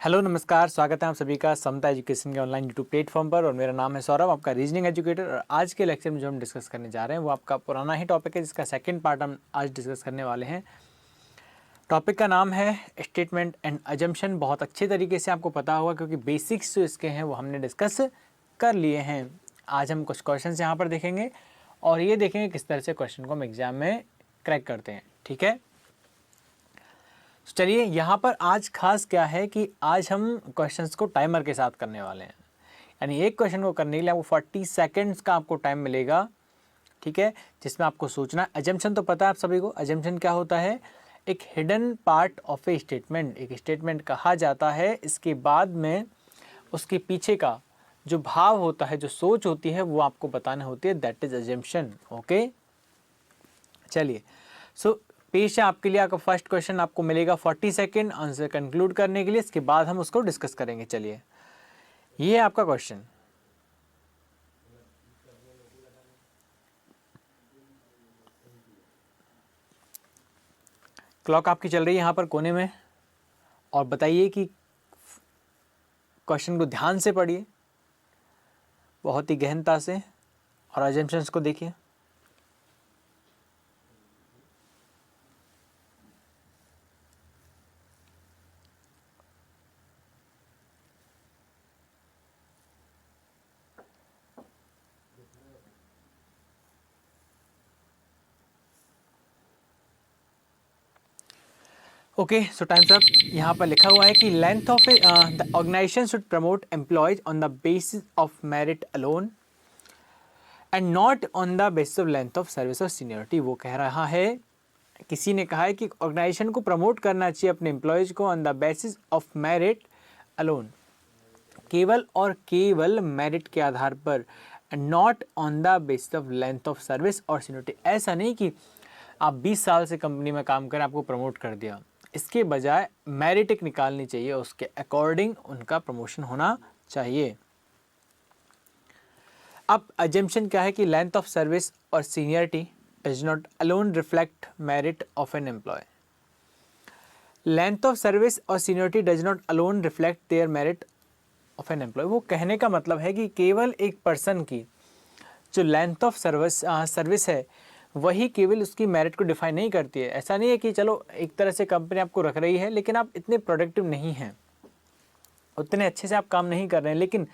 Hello नमस्कार, स्वागत है आप सभी का समता एजुकेशन के ऑनलाइन यूट्यूब प्लेटफॉर्म पर। और मेरा नाम है सौरभ, आपका रीजनिंग एजुकेटर। और आज के लेक्चर में जो हम डिस्कस करने जा रहे हैं वो आपका पुराना ही टॉपिक है, जिसका सेकंड पार्ट हम आज डिस्कस करने वाले हैं। टॉपिक का नाम है स्टेटमेंट एंड अजम्पशन। बहुत अच्छे तरीके से आपको पता होगा क्योंकि बेसिक्स जो इसके हैं वो हमने डिस्कस कर लिए हैं। आज हम कुछ क्वेश्चन यहाँ पर देखेंगे और ये देखेंगे किस तरह से क्वेश्चन को हम एग्जाम में क्रैक करते हैं। ठीक है, चलिए यहाँ पर आज खास क्या है कि आज हम क्वेश्चंस को टाइमर के साथ करने वाले हैं। यानी एक क्वेश्चन को करने के लिए आपको 40 सेकंड्स का आपको टाइम मिलेगा। ठीक है, जिसमें आपको सोचना है। अजम्पशन तो पता है आप सभी को, अजम्पशन क्या होता है? एक hidden part of A statement. एक स्टेटमेंट कहा जाता है, इसके बाद में उसके पीछे का जो भाव होता है, जो सोच होती है, वो आपको बताना होती है। That is assumption. ओके, चलिए सो पेश है आपके लिए आपका फर्स्ट क्वेश्चन। आपको मिलेगा 40 सेकेंड आंसर कंक्लूड करने के लिए। इसके बाद हम उसको डिस्कस करेंगे। चलिए, ये है आपका क्वेश्चन। क्लॉक आपकी चल रही है यहाँ पर कोने में। और बताइए कि क्वेश्चन को ध्यान से पढ़िए, बहुत ही गहनता से, और अजम्पशंस को देखिए। Okay, so time's up. यहाँ पर लिखा हुआ है कि length of the organisation should promote employees on the basis of merit alone and not on the basis of length of service और सीनियरिटी। वो कह रहा है, किसी ने कहा है कि ऑर्गेनाइजेशन को प्रमोट करना चाहिए अपने एम्प्लॉयज को on the basis of merit alone, केवल और केवल मेरिट के आधार पर, not on the basis of length of service और सीनियरिटी। ऐसा नहीं कि आप 20 साल से कंपनी में काम करें, आपको प्रमोट कर दिया। इसके बजाय मेरिट एक निकालनी चाहिए, उसके अकॉर्डिंग उनका प्रमोशन होना चाहिए। अब अजम्पशन क्या है कि लेंथ ऑफ सर्विस और seniority does not alone reflect merit of an employee. Length of service और seniority does not alone reflect their merit of an employee. वो कहने का मतलब है कि केवल एक पर्सन की जो लेंथ ऑफ सर्विस है वही केवल उसकी मेरिट को डिफाइन नहीं करती है। ऐसा नहीं है कि चलो एक तरह से कंपनी आपको रख रही है लेकिन आप इतने प्रोडक्टिव नहीं हैं, उतने अच्छे से आप काम नहीं कर रहे हैं, लेकिन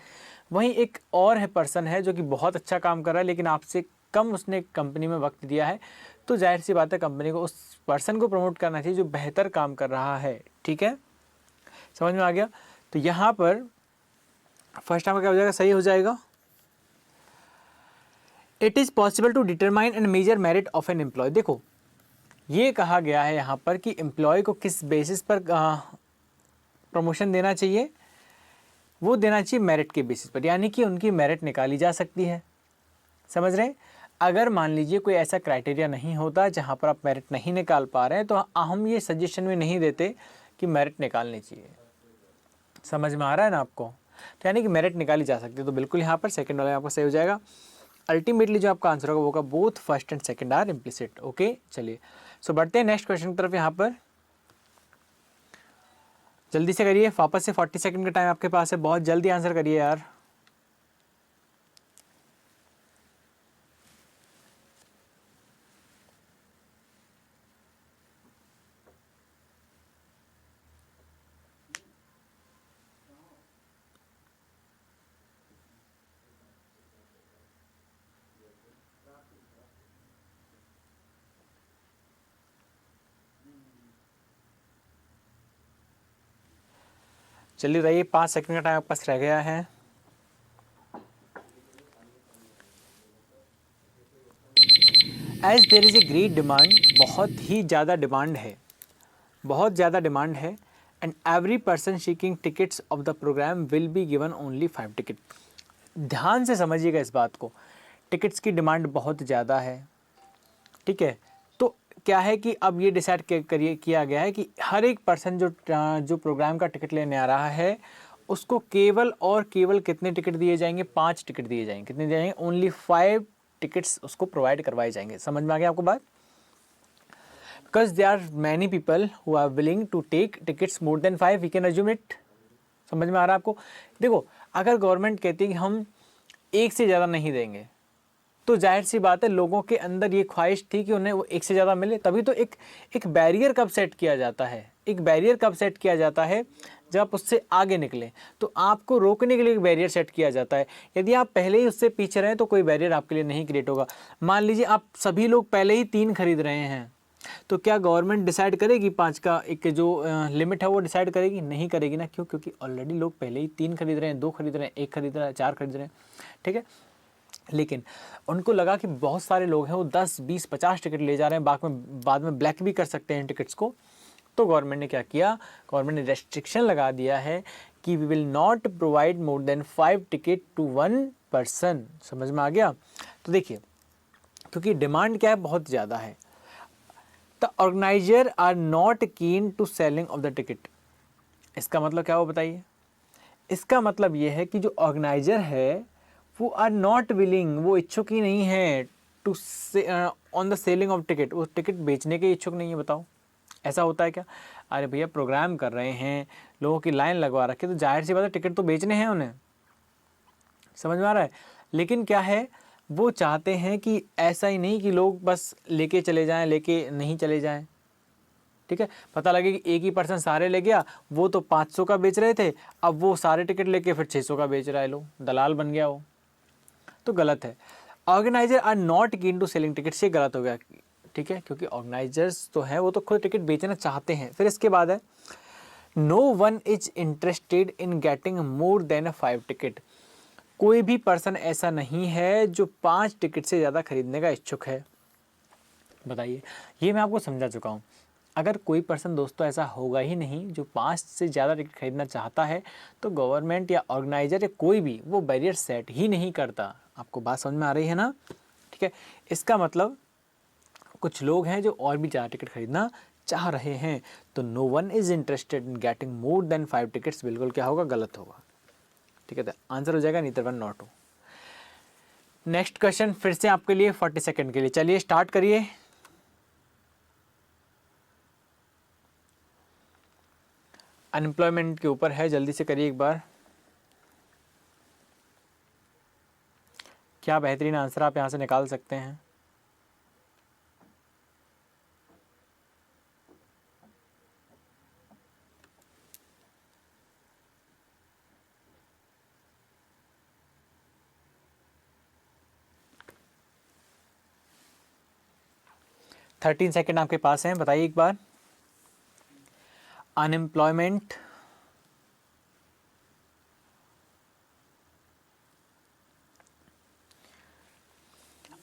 वहीं एक और है पर्सन है जो कि बहुत अच्छा काम कर रहा है लेकिन आपसे कम उसने कंपनी में वक्त दिया है, तो जाहिर सी बात है कंपनी को उस पर्सन को प्रमोट करना चाहिए जो बेहतर काम कर रहा है। ठीक है, समझ में आ गया? तो यहाँ पर फर्स्ट टाइम क्या हो जाएगा? सही हो जाएगा। It is possible to determine and measure merit of an employ. देखो, ये कहा गया है यहाँ पर कि एम्प्लॉय को किस बेसिस पर प्रमोशन देना चाहिए। वो देना चाहिए मेरिट के बेसिस पर, यानी कि उनकी मेरिट निकाली जा सकती है। समझ रहे हैं? अगर मान लीजिए कोई ऐसा क्राइटेरिया नहीं होता जहाँ पर आप मेरिट नहीं निकाल पा रहे हैं तो हम ये सजेशन में नहीं देते कि मेरिट निकालनी चाहिए। समझ में आ रहा है ना आपको? तो यानी कि मेरिट निकाली जा सकती है। तो बिल्कुल यहाँ पर सेकंड वाला आपका सही हो जाएगा। अल्टीमेटली जो आपका आंसर होगा वो होगा both first and second are implicit. Okay, चलिए सो बढ़ते हैं नेक्स्ट क्वेश्चन की तरफ। यहाँ पर जल्दी से करिए, वापस से 40 सेकंड का टाइम आपके पास है, बहुत जल्दी आंसर करिए यार। चलिए रहिए, 5 सेकंड का टाइम आपके पास रह गया है। As there is a great demand, बहुत ही ज़्यादा डिमांड है, बहुत ज़्यादा डिमांड है। And every person seeking tickets of the programme will be given only 5 ticket. ध्यान से समझिएगा इस बात को, टिकट्स की डिमांड बहुत ज़्यादा है। ठीक है, तो क्या है कि अब ये डिसाइड किया गया है कि हर एक पर्सन जो प्रोग्राम का टिकट लेने आ रहा है उसको केवल और केवल कितने टिकट दिए जाएंगे? 5 टिकट दिए जाएंगे। कितने दिए जाएंगे? ओनली 5 टिकट्स उसको प्रोवाइड करवाए जाएंगे। समझ में आ गया आपको बात? Because there are many people who are willing to take tickets more than 5, we can assume it. समझ में आ रहा है आपको? देखो, अगर गवर्नमेंट कहती है कि हम एक से ज़्यादा नहीं देंगे, तो जाहिर सी बात है लोगों के अंदर ये ख्वाहिश थी कि उन्हें वो एक से ज़्यादा मिले। तभी तो एक बैरियर कब सेट किया जाता है, एक बैरियर कब सेट किया जाता है, जब आप उससे आगे निकले तो आपको रोकने के लिए एक बैरियर सेट किया जाता है। यदि आप पहले ही उससे पीछे रहें तो कोई बैरियर आपके लिए नहीं क्रिएट होगा। मान लीजिए आप सभी लोग पहले ही 3 खरीद रहे हैं, तो क्या गवर्नमेंट डिसाइड करेगी 5 का एक जो लिमिट है वो डिसाइड करेगी? नहीं करेगी ना। क्यों? क्योंकि ऑलरेडी लोग पहले ही 3 खरीद रहे हैं, 2 खरीद रहे हैं, 1 खरीद रहा है, 4 खरीद रहे हैं, ठीक है। लेकिन उनको लगा कि बहुत सारे लोग हैं, वो 10, 20, 50 टिकट ले जा रहे हैं, बाद में ब्लैक भी कर सकते हैं टिकट्स को। तो गवर्नमेंट ने क्या किया? गवर्नमेंट ने रेस्ट्रिक्शन लगा दिया है कि we will not provide more than 5 ticket to 1 person. समझ में आ गया? तो देखिए, क्योंकि डिमांड क्या है, बहुत ज़्यादा है। The organiser are not keen to selling of the ticket. इसका मतलब क्या हो बताइए? इसका मतलब ये है कि जो ऑर्गेनाइजर है वो आर नॉट विलिंग, वो इच्छुक ही नहीं है to on the selling of ticket, वो टिकट बेचने के इच्छुक नहीं है। बताओ, ऐसा होता है क्या? अरे भैया, प्रोग्राम कर रहे हैं, लोगों की लाइन लगवा रखी है, तो जाहिर सी बात है टिकट तो बेचने हैं उन्हें। समझ में आ रहा है? लेकिन क्या है, वो चाहते हैं कि ऐसा ही नहीं कि लोग बस लेके चले जाएं, लेके नहीं चले जाएं, ठीक है। पता लगे कि एक ही पर्सन सारे ले गया, वो तो 500 का बेच रहे थे, अब वो सारे टिकट लेके फिर 600 का बेच रहा है, लो दलाल बन गया वो, तो गलत है। Organiser are not keen to selling tickets, ये गलत हो गया, ठीक है, क्योंकि ऑर्गेनाइजर्स तो हैं वो तो खुद टिकट बेचना चाहते हैं। फिर इसके बाद है no one is interested in getting more than 5 ticket. कोई भी पर्सन ऐसा नहीं है जो 5 टिकट से ज़्यादा खरीदने का इच्छुक है। बताइए, ये मैं आपको समझा चुका हूँ। अगर कोई पर्सन दोस्तों ऐसा होगा ही नहीं जो 5 से ज़्यादा टिकट खरीदना चाहता है, तो गवर्नमेंट या ऑर्गेनाइजर या कोई भी वो बैरियर सेट ही नहीं करता। आपको बात समझ में आ रही है ना? ठीक है। इसका मतलब कुछ लोग हैं जो और भी ज़्यादा टिकट खरीदना चाह रहे हैं, तो no one is interested in getting more than 5 tickets बिल्कुल क्या होगा? गलत होगा, ठीक है। तो आंसर हो जाएगा neither one not two. Next question फिर से आपके लिए 40 सेकेंड के लिए, चलिए स्टार्ट करिए। अनएम्प्लॉयमेंट के ऊपर है, जल्दी से करिए एक बार। क्या बेहतरीन आंसर आप यहाँ से निकाल सकते हैं? थर्टीन सेकेंड आपके पास हैं, बताइए एक बार। Unemployment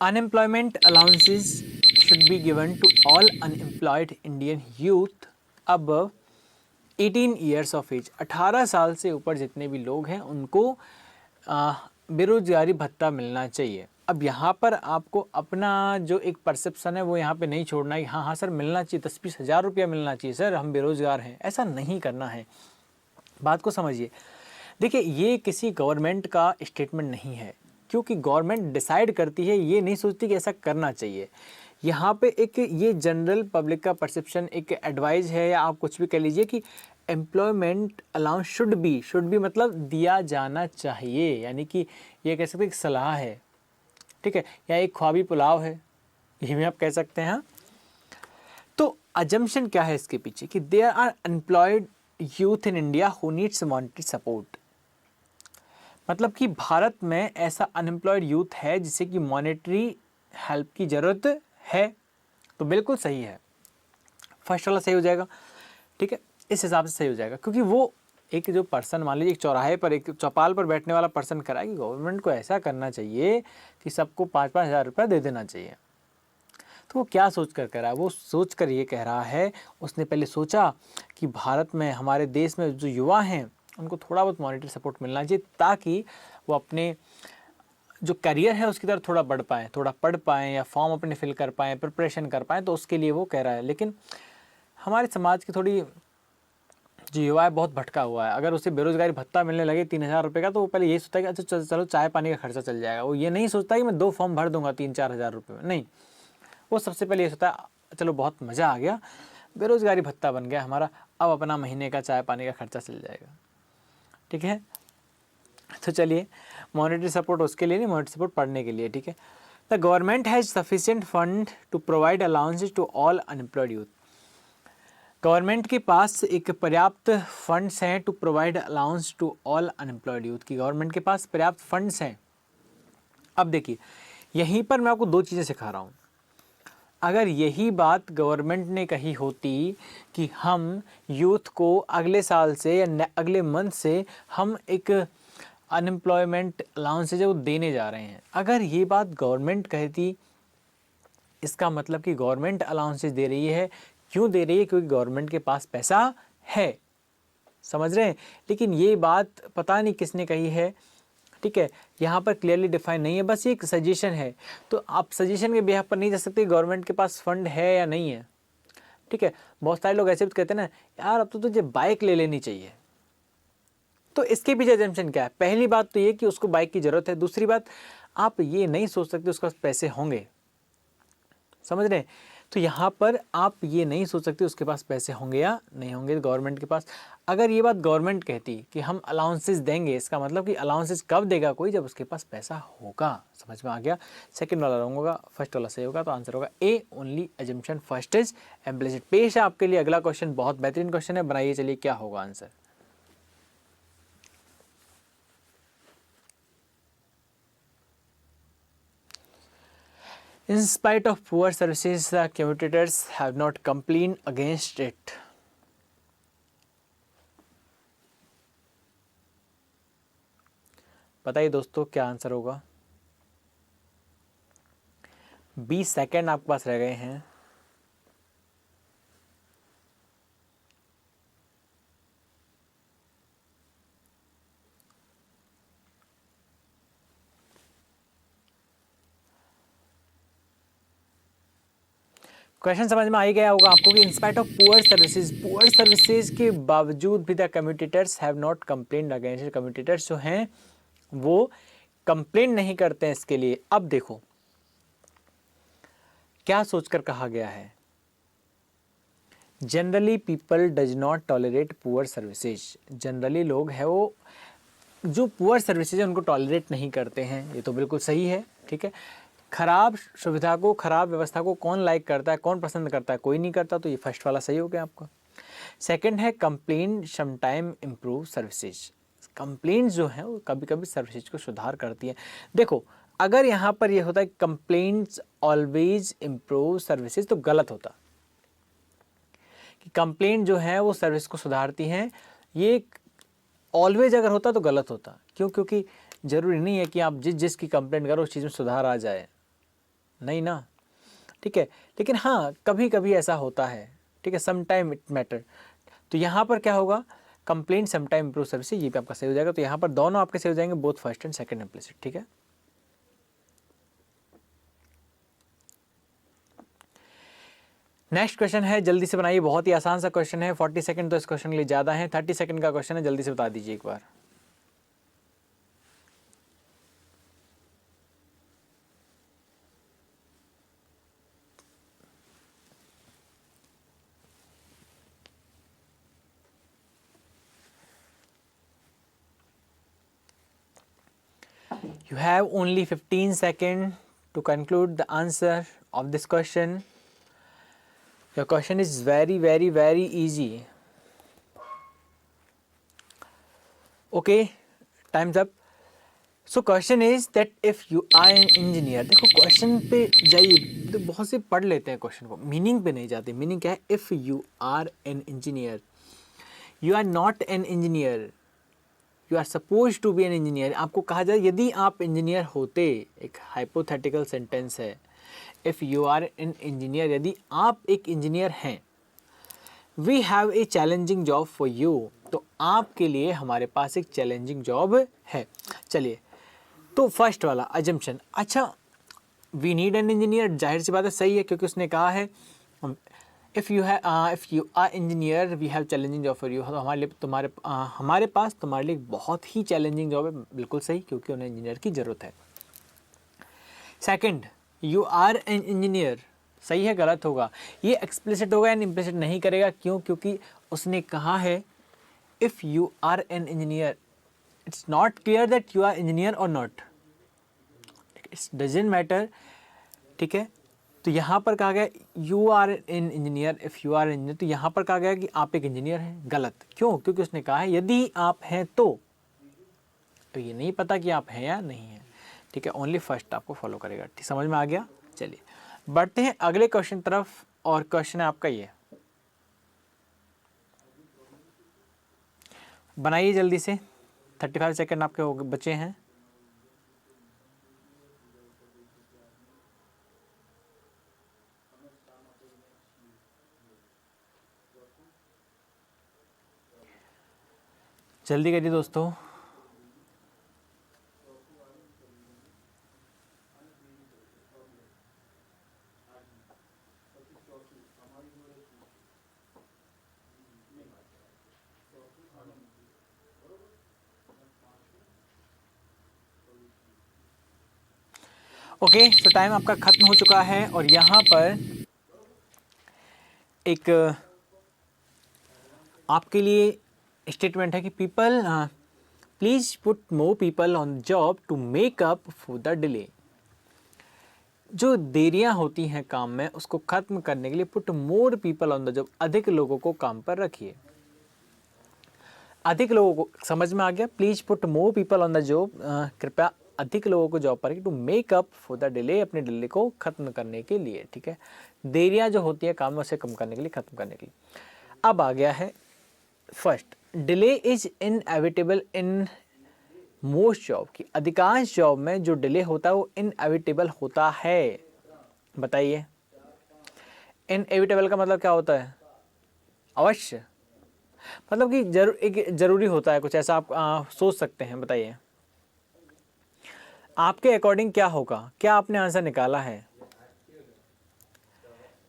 Unemployment allowances should be given to all unemployed Indian youth above 18 years of age। 18 साल से ऊपर जितने भी लोग हैं उनको बेरोजगारी भत्ता मिलना चाहिए। अब यहाँ पर आपको अपना जो एक परसेप्शन है वो यहाँ पे नहीं छोड़ना है, हाँ हाँ सर मिलना चाहिए, 10-20 हज़ार रुपया मिलना चाहिए सर, हम बेरोजगार हैं, ऐसा नहीं करना है। बात को समझिए। देखिए, ये किसी गवर्नमेंट का स्टेटमेंट नहीं है, क्योंकि गवर्नमेंट डिसाइड करती है, ये नहीं सोचती कि ऐसा करना चाहिए। यहाँ पे एक ये जनरल पब्लिक का परसेप्शन, एक एडवाइस है या आप कुछ भी कह लीजिए कि एम्प्लॉयमेंट अलाउंस शुड बी मतलब दिया जाना चाहिए, यानी कि ये कह सकते हैं एक सलाह है, ठीक है, या एक ख्वाबी पुलाव है, ये भी आप कह सकते हैं। हाँ, तो अजम्पशन क्या है इसके पीछे कि there are unemployed youth in India who needs monetary support. मतलब कि भारत में ऐसा अनएम्प्लॉयड यूथ है जिसे कि मॉनेटरी हेल्प की ज़रूरत है। तो बिल्कुल सही है, फर्स्ट वाला सही हो जाएगा, ठीक है, इस हिसाब से सही हो जाएगा। क्योंकि वो एक जो पर्सन, मान लीजिए एक चौराहे पर, एक चौपाल पर बैठने वाला पर्सन कह रहा है कि गवर्नमेंट को ऐसा करना चाहिए कि सबको 5-5 हज़ार रुपये दे देना चाहिए। तो वो क्या सोच कर कह रहा है? वो सोच कर ये कह रहा है, उसने पहले सोचा कि भारत में, हमारे देश में जो युवा हैं उनको थोड़ा बहुत मॉनेटरी सपोर्ट मिलना चाहिए, ताकि वो अपने जो करियर है उसकी तरफ थोड़ा बढ़ पाएँ, थोड़ा पढ़ पाएँ या फॉर्म अपने फिल कर पाएँ, प्रिपरेशन कर पाएँ, तो उसके लिए वो कह रहा है। लेकिन हमारे समाज की थोड़ी जो युवा है बहुत भटका हुआ है। अगर उसे बेरोजगारी भत्ता मिलने लगे 3,000 रुपये का, तो वो पहले यही सोचता है कि अच्छा चलो चाय पानी का खर्चा चल जाएगा। वो ये नहीं सोचता कि मैं 2 फॉर्म भर दूंगा 3-4 हज़ार रुपये में, नहीं, वो सबसे पहले ये सोचता है चलो बहुत मज़ा आ गया, बेरोजगारी भत्ता बन गया हमारा, अब अपना महीने का चाय पानी का खर्चा चल जाएगा। ठीक है। तो चलिए, मॉनेटरी सपोर्ट उसके लिए नहीं, मॉनेटरी सपोर्ट पढ़ने के लिए, ठीक है। The government has sufficient fund to provide allowances to all unemployed youth. Government के पास एक पर्याप्त फंड्स हैं to provide allowance to all unemployed youth की गवर्नमेंट के पास पर्याप्त फंड्स हैं। अब देखिए, यहीं पर मैं आपको दो चीज़ें सिखा रहा हूँ। अगर यही बात गवर्नमेंट ने कही होती कि हम यूथ को अगले साल से या अगले मंथ से हम एक अनएम्प्लॉयमेंट अलाउंस जो देने जा रहे हैं, अगर ये बात गवर्नमेंट कहती, इसका मतलब कि गवर्नमेंट अलाउंसेस दे रही है। क्यों दे रही है? क्योंकि गवर्नमेंट के पास पैसा है, समझ रहे हैं। लेकिन ये बात पता नहीं किसने कही है, ठीक है, यहाँ पर क्लियरली डिफाइन नहीं है, बस ये एक सजेशन है। तो आप सजेशन के बिहाफ पर नहीं जा सकते गवर्नमेंट के पास फंड है या नहीं है, ठीक है। बहुत सारे लोग ऐसे भी कहते हैं ना, यार अब तो तुझे बाइक ले लेनी चाहिए। तो इसके पीछे एजम्पशन क्या है? पहली बात तो ये कि उसको बाइक की ज़रूरत है। दूसरी बात, आप ये नहीं सोच सकते उसके पास पैसे होंगे, समझ रहे हैं। तो यहाँ पर आप ये नहीं सोच सकते उसके पास पैसे होंगे या नहीं होंगे गवर्नमेंट के पास। अगर ये बात गवर्नमेंट कहती कि हम अलाउंसेस देंगे, इसका मतलब कि अलाउंसेस कब देगा कोई? जब उसके पास पैसा होगा। समझ में आ गया? सेकंड वाला रॉन्ग होगा, फर्स्ट वाला सही होगा। तो आंसर होगा A, only assumption first is implicit. पेश है आपके लिए अगला क्वेश्चन, बहुत बेहतरीन क्वेश्चन है, बनाइए। चलिए, क्या होगा answer? In spite of poor services, the commuters have not complained against it. बताइए दोस्तों, क्या आंसर होगा? 20 सेकेंड आपके पास रह गए हैं। क्वेश्चन समझ में आ ही गया होगा आपको कि इंस्पाइट ऑफ पुअर सर्विसेज के बावजूद भी the commutators have not complaint against. Commutators जो हैं वो कंप्लेंट नहीं करते हैं इसके लिए। अब देखो क्या सोचकर कहा गया है, generally people does not tolerate poor services. Generally लोग हैं वो जो पुअर सर्विसेज है उनको टॉलरेट नहीं करते हैं, ये तो बिल्कुल सही है, ठीक है। खराब सुविधा को, खराब व्यवस्था को कौन लाइक करता है, कौन पसंद करता है? कोई नहीं करता। तो ये फर्स्ट वाला सही हो गया आपका। सेकंड है complain sometime improve services. Complaints जो है वो कभी कभी सर्विसेज को सुधार करती है। देखो, अगर यहाँ पर ये होता है कंप्लेंट्स ऑलवेज इम्प्रूव सर्विसेज, तो गलत होता। कि कंप्लेंट जो है वो सर्विस को सुधारती हैं, ये ऑलवेज अगर होता तो गलत होता। क्यों? क्योंकि जरूरी नहीं है कि आप जिसकी कंप्लेंट करो उस चीज़ में सुधार आ जाए, नहीं ना, ठीक है। लेकिन हाँ, कभी कभी ऐसा होता है, ठीक है, सम टाइम इट मैटर। तो यहाँ पर क्या होगा? Complaint some time improve service, ये भी आपका सही हो जाएगा। तो यहाँ पर दोनों आपके सही हो जाएंगे, both first and second implicit, ठीक है। नेक्स्ट क्वेश्चन है, जल्दी से बनाइए, बहुत ही आसान सा क्वेश्चन है। 40 सेकंड तो इस क्वेश्चन के लिए ज़्यादा है, 30 सेकंड का क्वेश्चन है, जल्दी से बता दीजिए एक बार। You have only 15 seconds to conclude the answer of this question. Your question is very, very, very easy. Okay, time's up. So question is that if you are an engineer, देखो question पे जाइए, तो बहुत से पढ़ लेते हैं question को, मीनिंग पे नहीं जाते। मीनिंग क्या है? If you are an engineer, you are not an engineer, you are suppose to be an engineer. आपको कहा जाए यदि आप इंजीनियर होते, एक हाइपोथेटिकल सेंटेंस है, if you are an engineer, यदि आप एक इंजीनियर हैं, we have a challenging job for you, तो आपके लिए हमारे पास एक चैलेंजिंग जॉब है। चलिए, तो फर्स्ट वाला अजम्पशन, अच्छा वी नीड एन इंजीनियर, जाहिर सी बात है सही है, क्योंकि उसने कहा है if you are engineer we have challenging job for you, तो हमारे लिए हमारे पास तुम्हारे लिए बहुत ही चैलेंजिंग जॉब है, बिल्कुल सही, क्योंकि उन्हें इंजीनियर की ज़रूरत है। Second, you are an engineer, सही है, गलत होगा। ये एक्सप्लिसिट होगा या इम्प्लिसिट नहीं करेगा, क्यों? क्योंकि उसने कहा है if you are an engineer, it's not clear that you are engineer और नॉट, इट्स डजेंट मैटर, ठीक है। तो यहाँ पर कहा गया you are an engineer, if you are engineer, तो यहाँ पर कहा गया कि आप एक इंजीनियर हैं, गलत। क्यों? क्योंकि उसने कहा है यदि आप हैं तो ये नहीं पता कि आप हैं या नहीं हैं, ठीक है। ओनली फर्स्ट आपको फॉलो करेगा, ठीक, समझ में आ गया। चलिए बढ़ते हैं अगले क्वेश्चन तरफ, और क्वेश्चन है आपका ये, बनाइए जल्दी से, 35 सेकंड आपके हो बचे हैं। जल्दी करिए दोस्तों। ओके, सो टाइम आपका खत्म हो चुका है, और यहाँ पर एक आपके लिए स्टेटमेंट है कि people please put more people on job to make up for the delay. जो देरियां होती हैं काम में, उसको खत्म करने के लिए put more people on the job, अधिक लोगों को काम पर रखिए। अधिक लोगों को समझ में आ गया? Please put more people on the job, कृपया अधिक लोगों को जॉब पर रखिए, to make up for the delay, अपने डिले को खत्म करने के लिए, ठीक है। देरियां जो होती है काम में, उसे कम करने के लिए, खत्म करने के लिए। अब आ गया है first, delay is inevitable in most job, की अधिकांश जॉब में जो डिले होता है वो इनएविटेबल होता है। बताइए, इनएविटेबल का मतलब क्या होता है? अवश्य, मतलब कि एक जरूरी होता है, कुछ ऐसा आप सोच सकते हैं। बताइए आपके अकॉर्डिंग क्या होगा, क्या आपने आंसर निकाला है?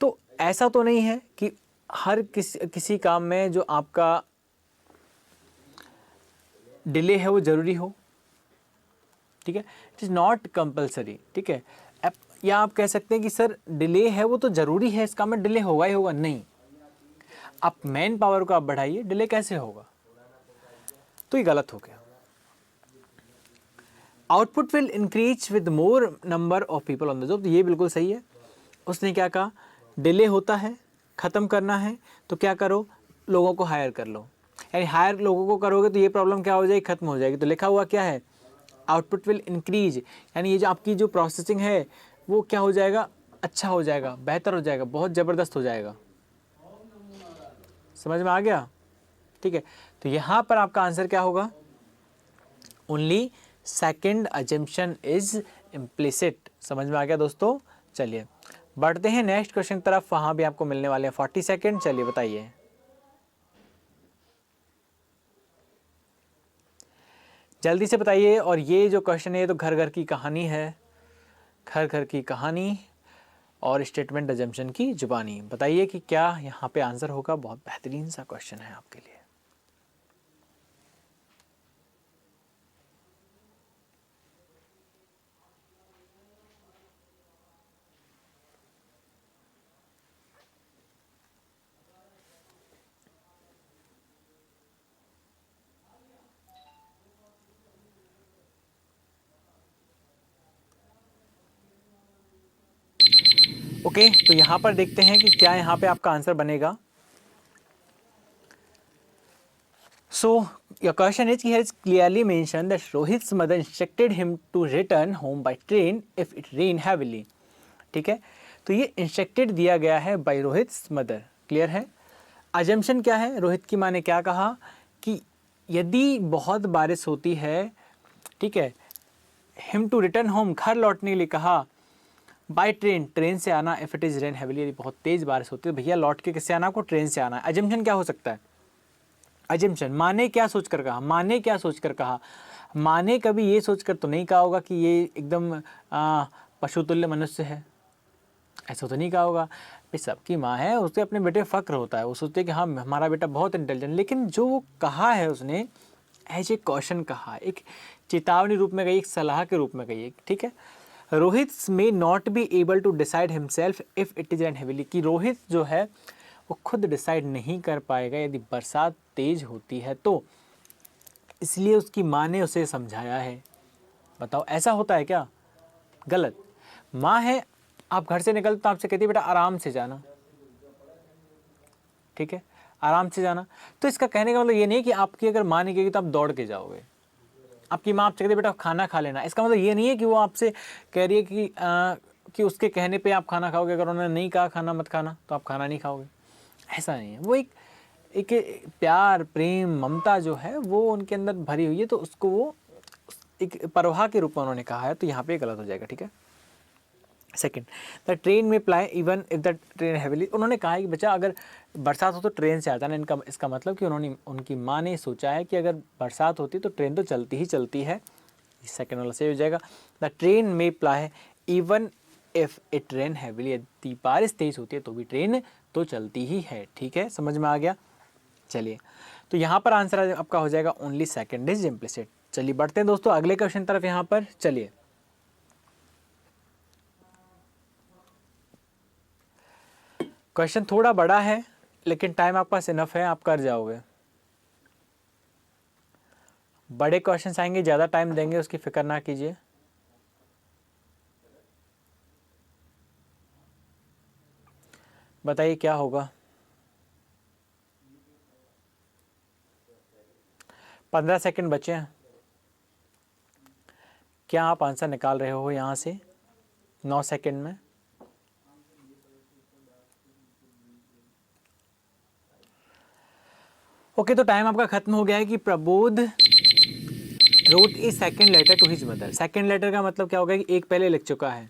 तो ऐसा तो नहीं है कि हर किसी काम में जो आपका डिले है वो जरूरी हो, ठीक है। इट इज़ नॉट कंपलसरी, ठीक है। या आप कह सकते हैं कि सर डिले है वो तो जरूरी है, इस काम में डिले होगा ही होगा, नहीं। आप मैन पावर को आप बढ़ाइए, डिले कैसे होगा? तो ये गलत हो गया। Output will increase with more number of people on the job, तो ये बिल्कुल सही है। उसने क्या कहा? डिले होता है, ख़त्म करना है तो क्या करो, लोगों को हायर कर लो। यानी हायर लोगों को करोगे तो ये प्रॉब्लम क्या हो जाएगी, खत्म हो जाएगी। तो लिखा हुआ क्या है? आउटपुट विल इंक्रीज, यानी ये जो आपकी जो प्रोसेसिंग है वो क्या हो जाएगा, अच्छा हो जाएगा, बेहतर हो जाएगा, बहुत ज़बरदस्त हो जाएगा। समझ में आ गया? ठीक है, तो यहाँ पर आपका आंसर क्या होगा? Only second assumption is implicit. समझ में आ गया दोस्तों? चलिए बढ़ते हैं नेक्स्ट क्वेश्चन तरफ, वहाँ भी आपको मिलने वाले हैं 40 सेकेंड। चलिए बताइए। जल्दी से बताइए। और ये जो क्वेश्चन है ये तो घर घर की कहानी है, घर घर की कहानी और स्टेटमेंट अजम्पशन की जुबानी। बताइए कि क्या यहाँ पे आंसर होगा? बहुत बेहतरीन सा क्वेश्चन है आपके लिए। ओके, तो यहाँ पर देखते हैं कि क्या यहाँ पे आपका आंसर बनेगा। So your question is, he has clearly mentioned that Rohit's mother instructed him to return home by train if it rain heavily. ठीक है, तो ये इंस्ट्रक्टेड दिया गया है बाय रोहित्स मदर। क्लियर है? अजम्पशन क्या है? रोहित की माँ ने क्या कहा कि यदि बहुत बारिश होती है, ठीक है, हिम टू रिटर्न होम, घर लौटने के लिए कहा, बाय ट्रेन, ट्रेन से आना, if it is rain heavily, यदि बहुत तेज बारिश होती है भैया लौट के किससे आना, आपको ट्रेन से आना है। अजम्पशन क्या हो सकता है? अजम्पशन, माँ ने क्या सोचकर कहा, माँ ने क्या सोचकर कहा? माँ ने कभी ये सोचकर तो नहीं कहा होगा कि ये एकदम पशुतुल्य मनुष्य है, ऐसा तो नहीं कहा होगा। भाई सबकी माँ है, उसे अपने बेटे फ़क्र होता है, वो सोचते हैं कि हाँ हमारा बेटा बहुत इंटेलिजेंट। लेकिन जो वो कहा है उसने एज ए क्वेश्चन कहा, एक चेतावनी रूप में कही, एक सलाह के रूप में कही, ठीक है। Rohit may not be able to decide himself if it is and heavily, कि रोहित जो है वो खुद डिसाइड नहीं कर पाएगा यदि बरसात तेज होती है तो। इसलिए उसकी माँ ने उसे समझाया है। बताओ ऐसा होता है क्या? गलत। माँ है, आप घर से निकलते तो आपसे कहती है बेटा आराम से जाना, ठीक है, आराम से जाना। तो इसका कहने का मतलब ये नहीं कि आपकी अगर माँ नहीं कहेगी तो आप दौड़ के जाओगे। आपकी माँ आपसे कहती है बेटा खाना खा लेना, इसका मतलब ये नहीं है कि वो आपसे कह रही है कि उसके कहने पे आप खाना खाओगे। अगर उन्होंने नहीं कहा खाना मत खाना तो आप खाना नहीं खाओगे, ऐसा नहीं है। वो एक प्यार, प्रेम, ममता जो है वो उनके अंदर भरी हुई है, तो उसको वो एक परवाह के रूप में उन्होंने कहा है, तो यहाँ पे गलत हो जाएगा, ठीक है। सेकंड, द ट्रेन में ply even if the train heavily. उन्होंने कहा है कि बच्चा अगर बरसात हो तो ट्रेन से आता ना, इनका इसका मतलब कि उनकी माँ ने सोचा है कि अगर बरसात होती तो ट्रेन तो चलती ही चलती है। सेकंड वाला सही हो जाएगा। द ट्रेन में ply even if it rain heavily, यदि बारिश तेज होती है तो भी ट्रेन तो चलती ही है, ठीक है, समझ में आ गया। चलिए, तो यहाँ पर आंसर आपका हो जाएगा ओनली सेकंड इज इम्प्लिसिट। चलिए बढ़ते हैं दोस्तों अगले क्वेश्चन तरफ। यहाँ पर चलिए, क्वेश्चन थोड़ा बड़ा है लेकिन टाइम आपके पास इनफ है, आप कर जाओगे। बड़े क्वेश्चन आएंगे, ज़्यादा टाइम देंगे, उसकी फिक्र ना कीजिए। बताइए क्या होगा। 15 सेकंड बचे हैं। क्या आप आंसर निकाल रहे हो यहाँ से 9 सेकंड में? ओके, तो टाइम आपका खत्म हो गया है कि Prabodh wrote a second letter to his mother. Second letter का मतलब क्या होगा कि एक पहले लिख चुका है।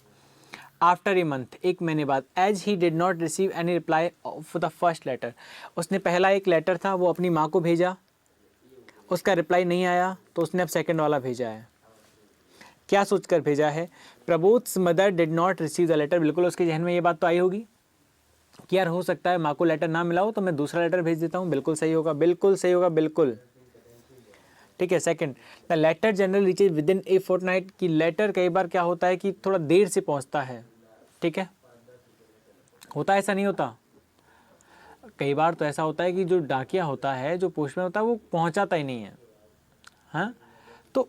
आफ्टर ए मंथ, एक महीने बाद। As he did not receive any reply for the first letter, उसने पहला एक लेटर था वो अपनी माँ को भेजा, उसका रिप्लाई नहीं आया तो उसने अब सेकंड वाला भेजा है। क्या सोचकर भेजा है? Prabodh's mother did not receive the letter. बिल्कुल उसके जहन में ये बात तो आई होगी कि यार हो सकता है माँ को लेटर ना मिला हो तो मैं दूसरा लेटर भेज देता हूँ। बिल्कुल सही होगा, बिल्कुल सही होगा, बिल्कुल ठीक है। Second, the letter general reaches within a fortnight. की लेटर कई बार क्या होता है कि थोड़ा देर से पहुंचता है, ठीक है, होता है, ऐसा नहीं होता। कई बार तो ऐसा होता है कि जो डाकिया होता है, जो पोस्टमैन होता है, वो पहुंचाता ही नहीं है, हाँ, तो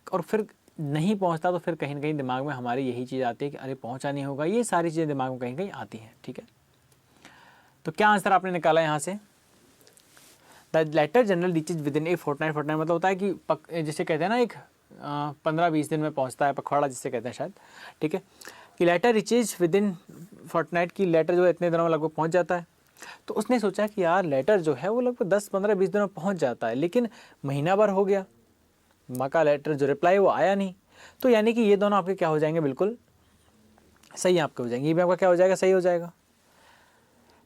और फिर नहीं पहुंचता तो फिर कहीं ना कहीं दिमाग में हमारी यही चीज़ आती है कि अरे पहुंचा नहीं होगा। ये सारी चीज़ें दिमाग में कहीं कहीं आती हैं, ठीक है। तो क्या आंसर आपने निकाला यहाँ से? The letter general reaches within a fortnight. Fortnight मतलब होता है कि जिसे कहते हैं ना एक 15-20 दिन में पहुंचता है, पखवाड़ा जिसे कहते हैं शायद, ठीक है, कि letter reaches within fortnight, की लेटर जो है इतने दिनों में लगभग पहुंच जाता है। तो उसने सोचा कि यार लेटर जो है वो लगभग 10-15-20 दिनों में पहुंच जाता है, लेकिन महीना भर हो गया, माँ का लेटर जो रिप्लाई वो आया नहीं। तो यानी कि ये दोनों आपके क्या हो जाएंगे? बिल्कुल सही आपके हो जाएंगे। ये भी आपका क्या हो जाएगा? सही हो जाएगा।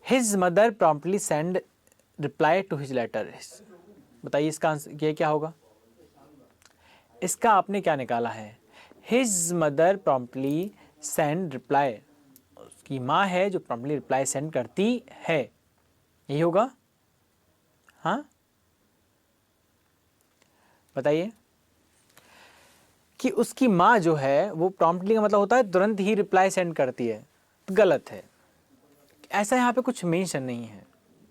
His mother promptly send reply to his letter. बताइए इसका आंसर ये क्या होगा? इसका आपने क्या निकाला है? His mother promptly send reply, उसकी माँ है जो प्रॉम्प्टली रिप्लाई सेंड करती है, यही होगा। हाँ बताइए कि उसकी माँ जो है वो प्रॉम्प्टली का मतलब होता है तुरंत ही रिप्लाई सेंड करती है, तो गलत है, ऐसा यहाँ पे कुछ मेंशन नहीं है,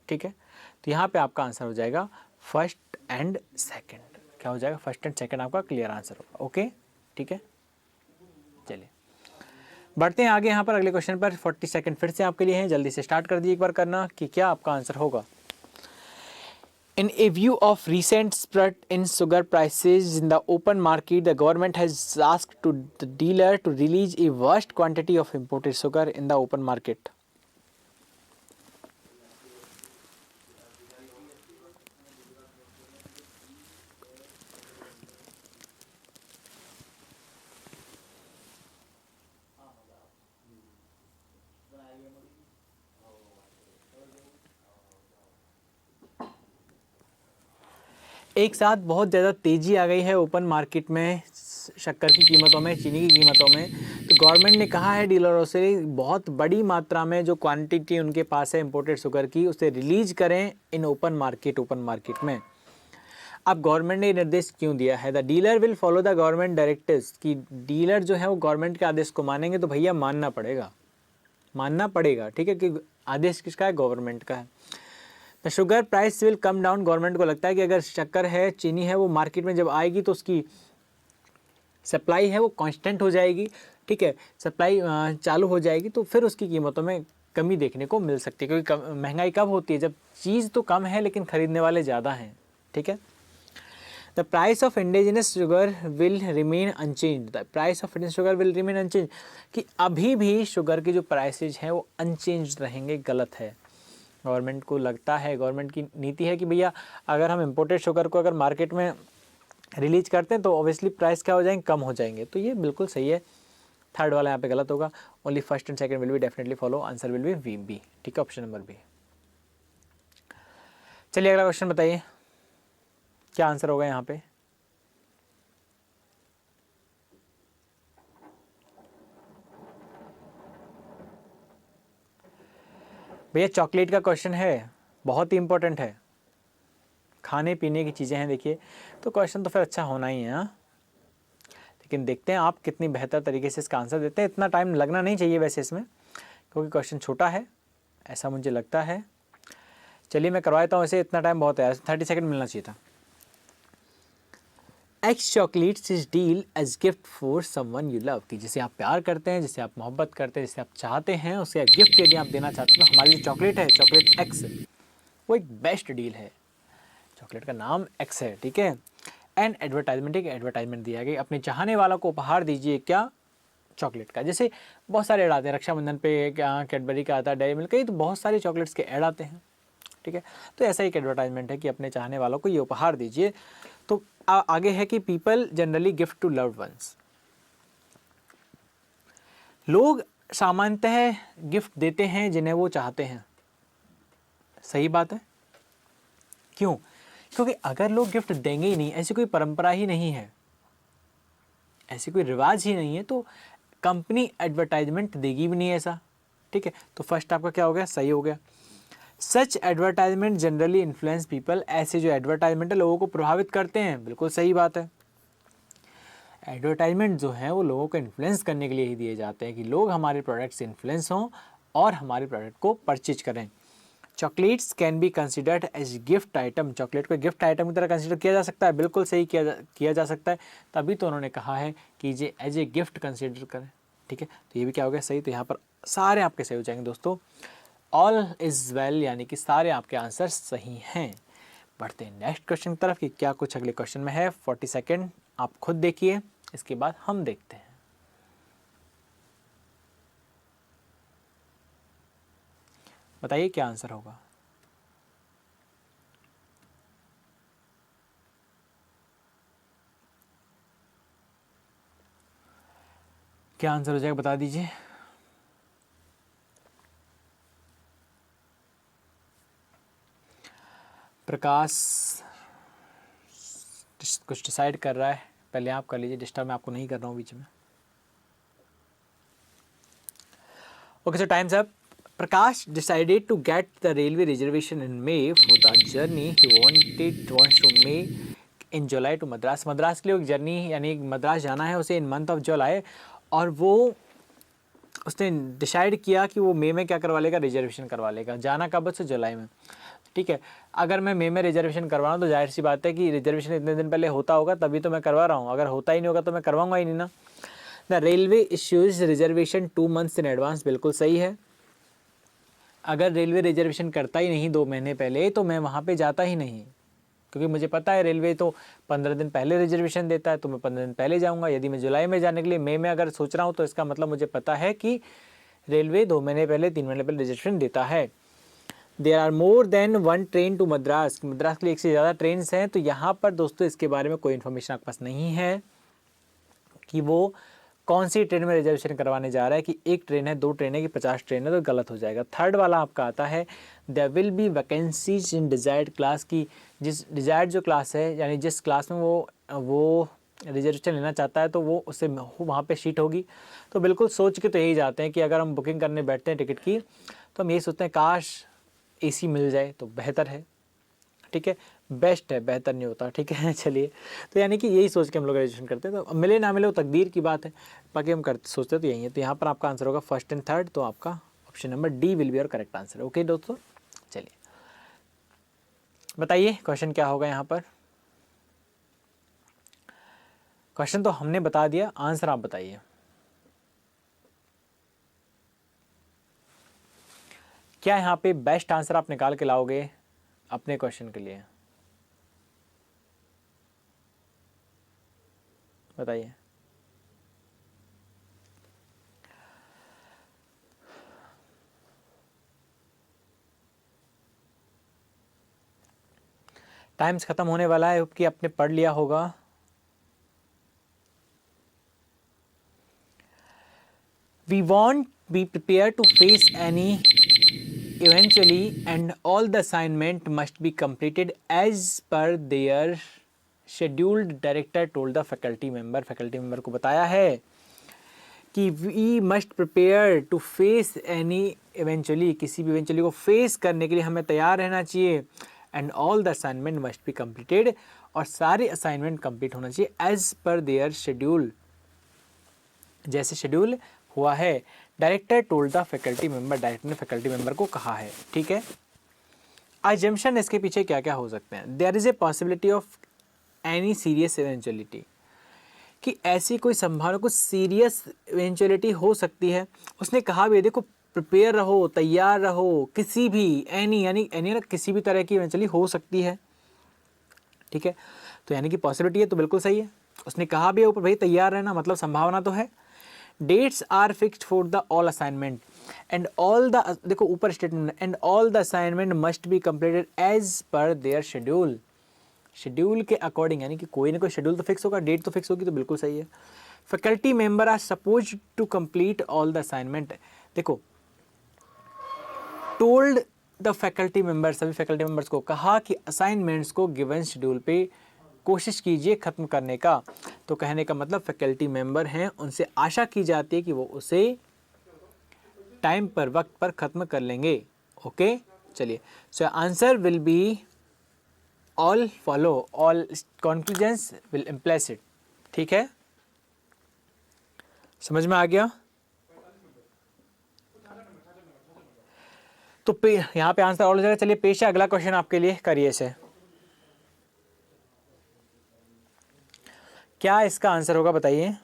ठीक है। तो यहाँ पे आपका आंसर हो जाएगा फर्स्ट एंड सेकंड। क्या हो जाएगा? फर्स्ट एंड सेकंड आपका क्लियर आंसर होगा, ओके ठीक है। चलिए बढ़ते हैं आगे यहाँ पर अगले क्वेश्चन पर। 40 सेकंड फिर से आपके लिए हैं, जल्दी से स्टार्ट कर दिए एक बार करना कि क्या आपका आंसर होगा। In a view of recent spurt in sugar prices in the open market, the government has asked to the dealer to release a vast quantity of imported sugar in the open market. एक साथ बहुत ज़्यादा तेज़ी आ गई है open market में शक्कर की कीमतों में, चीनी की कीमतों में। तो गवर्नमेंट ने कहा है डीलरों से बहुत बड़ी मात्रा में जो क्वांटिटी उनके पास है इंपोर्टेड शुगर की, उसे रिलीज करें इन ओपन मार्केट में। अब गवर्नमेंट ने निर्देश क्यों दिया है? The dealer will follow the government directives, की डीलर जो है वो गवर्नमेंट के आदेश को मानेंगे। तो भैया मानना पड़ेगा, ठीक है, कि आदेश किसका है? गवर्नमेंट का है। The sugar price will come down, government को लगता है कि अगर शक्कर है, चीनी है, वो मार्केट में जब आएगी तो उसकी सप्लाई है वो कांस्टेंट हो जाएगी, ठीक है, सप्लाई चालू हो जाएगी, तो फिर उसकी कीमतों में कमी देखने को मिल सकती है, क्योंकि महंगाई कब होती है, जब चीज़ तो कम है लेकिन खरीदने वाले ज़्यादा हैं, ठीक है। The price of indigenous sugar will remain unchange, the price of Indian sugar will remain unchange, कि अभी भी शुगर के जो प्राइसेज हैं वो अनचेंज रहेंगे, गलत है। गवर्नमेंट को लगता है, गवर्नमेंट की नीति है कि भैया अगर हम इम्पोर्टेड शुगर को अगर मार्केट में रिलीज करते हैं तो ऑब्वियसली प्राइस क्या हो जाएंगे, कम हो जाएंगे, तो ये बिल्कुल सही है। थर्ड वाला यहाँ पे गलत होगा, only first and second will be definitely follow, answer will be V B, ठीक है, ऑप्शन नंबर बी। चलिए अगला क्वेश्चन बताइए क्या आंसर होगा यहाँ पे। भैया चॉकलेट का क्वेश्चन है, बहुत ही इंपॉर्टेंट है, खाने पीने की चीज़ें हैं देखिए, तो क्वेश्चन तो फिर अच्छा होना ही है, हाँ। लेकिन देखते हैं आप कितनी बेहतर तरीके से इसका आंसर देते हैं। इतना टाइम लगना नहीं चाहिए वैसे इसमें, क्योंकि क्वेश्चन छोटा है, ऐसा मुझे लगता है। चलिए मैं करवाता हूँ, ऐसे इतना टाइम बहुत है, 30 सेकंड मिलना चाहिए था। X chocolates is deal as gift for someone you love, कि जिसे आप प्यार करते हैं, जिसे आप मोहब्बत करते हैं, जिसे आप चाहते हैं, उसे गिफ्ट यदि आप देना चाहते हैं, तो हमारी जो चॉकलेट है, चॉकलेट एक्स, वो एक बेस्ट डील है। चॉकलेट का नाम एक्स है, ठीक है। एंड एडवर्टाइजमेंट, एक एडवर्टाइजमेंट दिया गया, अपने चाहने वालों को उपहार दीजिए क्या, चॉकलेट का। जैसे बहुत सारे ऐड आते हैं, रक्षाबंधन पे क्या कैडबरी का आता है, डेयरी मिल्क, कई तो बहुत सारे चॉकलेट्स के ऐड आते हैं, ठीक है। तो ऐसा एक एडवर्टाइजमेंट है कि अपने चाहने वालों को ये उपहार दीजिए। तो आगे है कि people generally gift to loved ones, लोग सामान्यतः गिफ्ट देते हैं जिन्हें वो चाहते हैं। सही बात है, क्यों? क्योंकि अगर लोग गिफ्ट देंगे ही नहीं, ऐसी कोई परंपरा ही नहीं है, ऐसी कोई रिवाज ही नहीं है, तो कंपनी एडवर्टाइजमेंट देगी भी नहीं ऐसा, ठीक है। तो फर्स्ट आपका क्या हो गया, सही हो गया। सच एडवर्टाइजमेंट जनरली इन्फ्लुएंस पीपल, ऐसे जो एडवर्टाइजमेंट है लोगों को प्रभावित करते हैं, बिल्कुल सही बात है। एडवर्टाइजमेंट जो है वो लोगों को इन्फ्लुएंस करने के लिए ही दिए जाते हैं कि लोग हमारे प्रोडक्ट से इन्फ्लुएंस हों और हमारे प्रोडक्ट को परचेज करें। Chocolates can be considered as gift item, chocolate को गिफ्ट आइटम की तरह कंसिडर किया जा सकता है, बिल्कुल सही किया जा सकता है, तभी तो उन्होंने कहा है कि ये एज ए गिफ्ट कंसिडर करें, ठीक है। तो ये भी क्या हो गया, सही। तो यहाँ पर सारे आपके सही हो जाएंगे दोस्तों, ऑल इज़ वेल, यानी कि सारे आपके आंसर सही हैं। बढ़ते हैं नेक्स्ट क्वेश्चन की तरफ कि क्या कुछ अगले क्वेश्चन में है। 40 सेकेंड आप खुद देखिए, इसके बाद हम देखते हैं। बताइए क्या आंसर होगा। क्या आंसर हो जाएगा बता दीजिए। प्रकाश कुछ डिसाइड कर रहा है, पहले आप कर लीजिए, डिस्टर्ब मैं आपको नहीं कर रहा हूँ बीच में। Okay so time's up. Prakash decided to get the railway reservation in May for the journey he wants to make in July to Madras. Madras के लिए एक जर्नी यानी मद्रास जाना है उसे इन मंथ ऑफ जुलाई, और वो उसने डिसाइड किया कि वो मई में क्या करवा लेगा, रिजर्वेशन करवा लेगा। जाना कब से, जुलाई में, ठीक है। अगर मैं मई में रिजर्वेशन करवा रहा हूँ तो जाहिर सी बात है कि रिजर्वेशन इतने दिन पहले होता होगा तभी तो मैं करवा रहा हूँ, अगर होता ही नहीं होगा तो मैं करवाऊंगा ही नहीं ना। The railway issues reservation 2 months in advance, बिल्कुल सही है। अगर रेलवे रिजर्वेशन करता ही नहीं 2 महीने पहले तो मैं वहाँ पे जाता ही नहीं, क्योंकि मुझे पता है रेलवे तो 15 दिन पहले रिजर्वेशन देता है, तो मैं 15 दिन पहले जाऊँगा। यदि मैं जुलाई में जाने के लिए मई में अगर सोच रहा हूँ तो इसका मतलब मुझे पता है कि रेलवे 2 महीने पहले 3 महीने पहले रिजर्वेशन देता है। There are more than 1 train to Madras, Madras के लिए एक से ज़्यादा ट्रेन हैं। तो यहाँ पर दोस्तों इसके बारे में कोई इन्फॉर्मेशन आपके पास नहीं है कि वो कौन सी ट्रेन में रिजर्वेशन करवाने जा रहा है, कि 1 ट्रेन है, 2 ट्रेन है, कि 50 ट्रेन है, तो गलत हो जाएगा। थर्ड वाला आपका आता है there will be vacancies in desired class, की जिस डिजायर्ड जो क्लास है यानी जिस क्लास में वो रिजर्वेशन लेना चाहता है तो वो उससे वहाँ पे सीट होगी। तो बिल्कुल सोच के तो यही जाते हैं कि अगर हम बुकिंग करने बैठते हैं टिकट की तो हम यही सोचते हैं काश एसी मिल जाए तो बेहतर है, ठीक है, बेस्ट है, बेहतर नहीं होता, ठीक है। चलिए, तो यानी कि यही सोच के हम लोग ग्रेजुएशन करते हैं, तो मिले ना मिले वो तकदीर की बात है, बाकी हम करते सोचते तो यही है। तो यहाँ पर आपका आंसर होगा फर्स्ट एंड थर्ड, तो आपका option number D will be और करेक्ट आंसर। ओके दोस्तों, चलिए बताइए क्वेश्चन क्या होगा यहाँ पर। क्वेश्चन तो हमने बता दिया, आंसर आप बताइए। क्या यहाँ पे बेस्ट आंसर आप निकाल के लाओगे अपने क्वेश्चन के लिए? बताइए। टाइम्स खत्म होने वाला है, कि आपने पढ़ लिया होगा। We won't be prepared to face any eventually, and all the assignment must be completed as per their scheduled, director told the faculty member। faculty member को बताया है कि we must prepare to face any eventually, किसी भी eventually को face करने के लिए हमें तैयार रहना चाहिए। and all the assignment must be completed, और सारे assignment complete होना चाहिए as per their schedule, जैसे शेड्यूल हुआ है। Director told the faculty member, director ने फैकल्टी मेंबर को कहा है। ठीक है, अजम्पशन इसके पीछे क्या क्या हो सकते हैं। There is a possibility of any serious eventuality, कि ऐसी कोई संभावना, कुछ सीरियस इवेंचुअलिटी हो सकती है। उसने कहा भी है, देखो प्रिपेयर रहो, तैयार रहो, किसी भी एनी यानी एनी ना किसी भी तरह की इवेंचुअली हो सकती है। ठीक है, तो यानी कि पॉसिबिलिटी है तो बिल्कुल सही है। उसने कहा भी है ऊपर, भाई तैयार रहना, मतलब संभावना तो है। Dates are fixed for the all assignment and all the, देखो ऊपर statement, and all the assignment must be completed as per their schedule, schedule के अकॉर्डिंग, यानी कि कोई ना कोई शेड्यूल तो फिक्स होगा, डेट तो फिक्स होगी, तो बिल्कुल सही है। Faculty member are suppose to complete all the assignment, देखो टोल्ड द फैकल्टी मेंबर, सभी फैकल्टी मेंबर्स को कहा कि असाइनमेंट्स को गिवन शेड्यूल पे कोशिश कीजिए खत्म करने का। तो कहने का मतलब फैकल्टी मेंबर हैं, उनसे आशा की जाती है कि वो उसे टाइम पर, वक्त पर खत्म कर लेंगे। ओके, चलिए, so answer will be all follow, all conclusions will implicit. ठीक है, समझ में आ गया। तो यहाँ पे आंसर ऑल हो जाएगा। चलिए पेश है अगला क्वेश्चन आपके लिए, करिए इसे। क्या इसका आंसर होगा बताइए।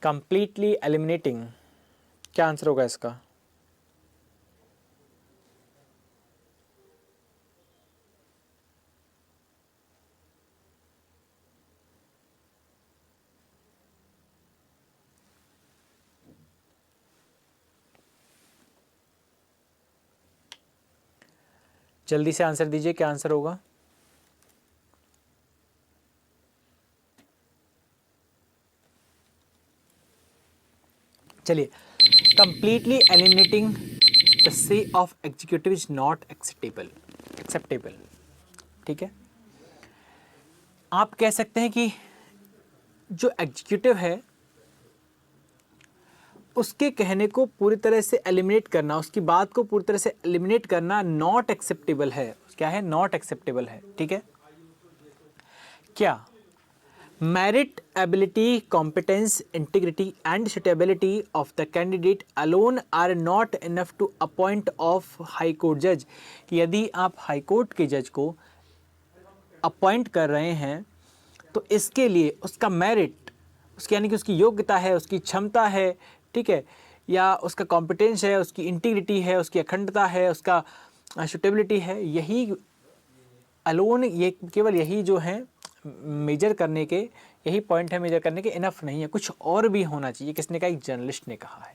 कंप्लीटली एलिमिनेटिंग, क्या आंसर होगा इसका? जल्दी से आंसर दीजिए, क्या आंसर होगा? चलिए, कंप्लीटली एलिमिनेटिंग द से of executive is not acceptable. ठीक है, आप कह सकते हैं कि जो एग्जीक्यूटिव है उसके कहने को पूरी तरह से एलिमिनेट करना, उसकी बात को पूरी तरह से एलिमिनेट करना नॉट एक्सेप्टेबल है। क्या है? नॉट एक्सेप्टेबल है। ठीक है, क्या merit, ability, competence, integrity and suitability of the candidate alone are not enough to appoint of high court judge, कि यदि आप हाई कोर्ट के जज को अपॉइंट कर रहे हैं तो इसके लिए उसका मेरिट, उसकी यानी कि उसकी योग्यता है, उसकी क्षमता है, ठीक है, या उसका कॉम्पिटेंस है, उसकी इंटीग्रिटी है, उसकी अखंडता है, उसका सुटेबिलिटी है, यही अलोन, ये केवल यही जो है मेजर करने के, यही पॉइंट है मेजर करने के, इनफ नहीं है, कुछ और भी होना चाहिए। किसने कहा? एक जर्नलिस्ट ने कहा है।